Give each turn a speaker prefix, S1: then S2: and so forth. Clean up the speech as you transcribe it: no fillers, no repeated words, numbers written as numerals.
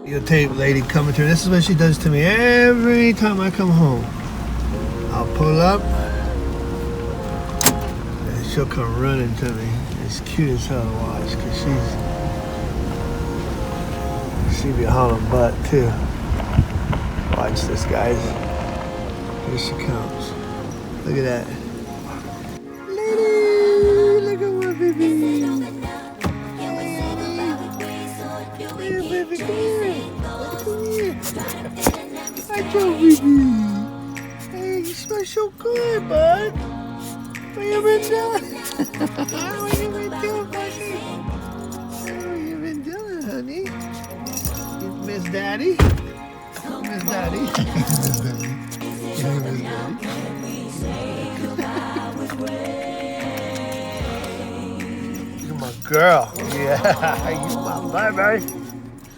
S1: Videotape lady coming through. This is what she does to me every time I come home. I'll pull up and she'll come running to me. It's cute as hell to watch because she be hauling butt too. Watch this, guys. Here she comes. Look at that. Lady, look at my baby. Baby, come here. Come here. Hi, Joe, baby. Hey, you smell so good, bud. What you been doing? What you been doing, buddy? What you been doing, honey? You miss Daddy? Miss Daddy? Miss Daddy? You miss Daddy? You're my girl. Yeah, you my baby.